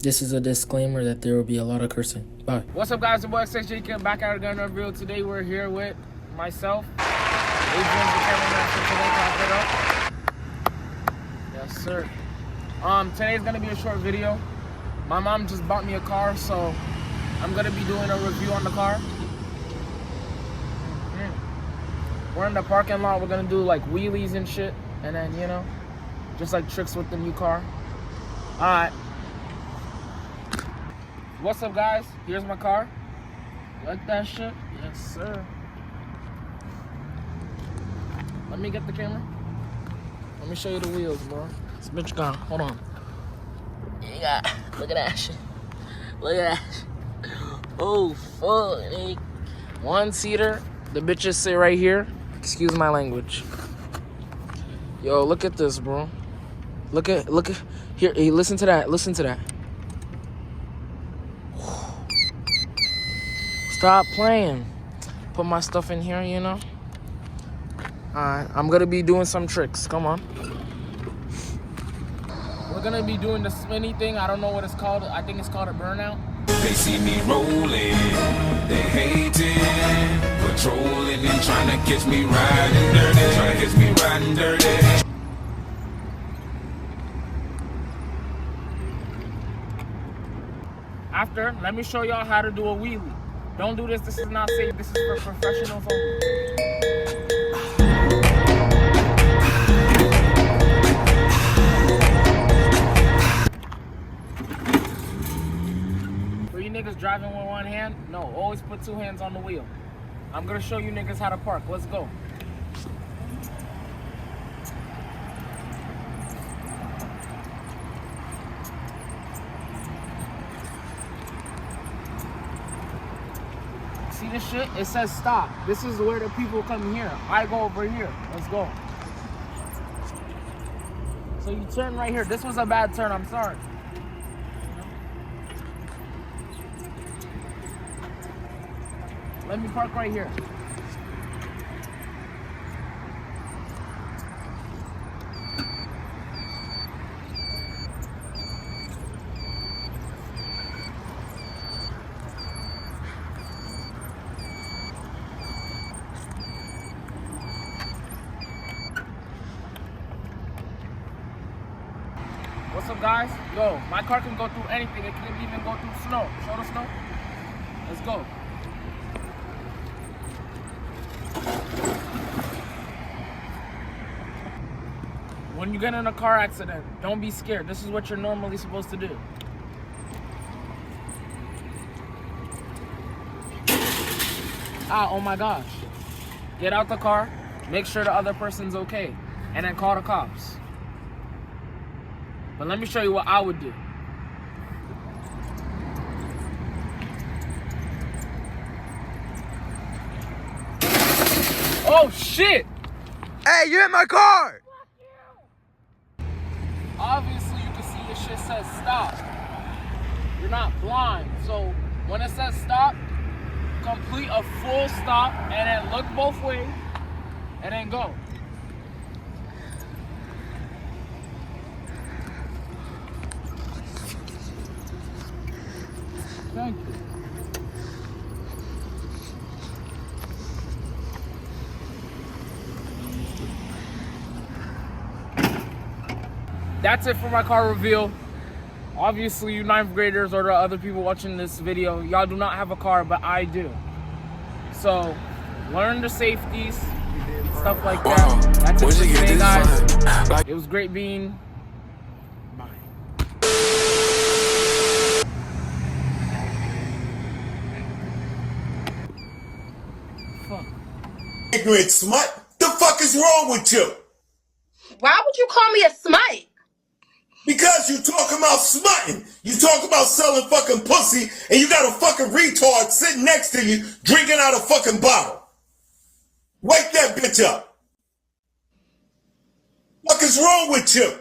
This is a disclaimer that there will be a lot of cursing. Bye. What's up, guys? It's your boy XXJK back at our gun review. Today we're here with myself, Adrian's the cameraman for today. Clap it up. Yes, sir. Today's gonna be a short video. My mom just bought me a car, so I'm gonna be doing a review on the car. We're in the parking lot. We're gonna do like wheelies and shit, and then just like tricks with the new car. All right. What's up, guys? Here's my car. Like that shit? Yes, sir. Let me get the camera. Let me show you the wheels, bro. This bitch gone. Hold on. Yeah, look at that shit. Look at that shit. Oh, fuck, nigga. One seater. The bitches sit right here. Excuse my language. Yo, look at this, bro. Look at here. Hey, listen to that. Listen to that. Stop playing. Put my stuff in here, Alright, I'm gonna be doing some tricks. Come on. We're gonna be doing the spinny thing. I don't know what it's called. I think it's called a burnout. They see me rolling, they hating, patrolling and trying to catch me riding dirty, trying to catch me riding dirty. After, let me show y'all how to do a wheelie. Don't do this. This is not safe. This is for professionals only. For you niggas driving with one hand, no, always put two hands on the wheel. I'm gonna show you niggas how to park. Let's go. See this shit? It says stop. This is where the people come here. I go over here. Let's go. So you turn right here. This was a bad turn. I'm sorry. Let me park right here. What's up, guys? Yo, my car can go through anything. It can even go through snow. Show the snow. Let's go. When you get in a car accident, don't be scared. This is what you're normally supposed to do. Oh my gosh. Get out the car, make sure the other person's okay, and then call the cops. But let me show you what I would do. Oh shit! Hey, you hit my car! Obviously, you can see this shit says stop. You're not blind. So when it says stop, complete a full stop and then look both ways and then go. Thank you. That's it for my car reveal. Obviously, you 9th graders or the other people watching this video, y'all do not have a car, but I do. So, learn the safeties, stuff like that. That's it for today, guys. It was great being. Bye. Fuck. Ignorant smut. The fuck is wrong with you? Why would you call me a smite? Because you talking about smutting. You talk about selling fucking pussy and you got a fucking retard sitting next to you drinking out a fucking bottle. Wake that bitch up. What is wrong with you?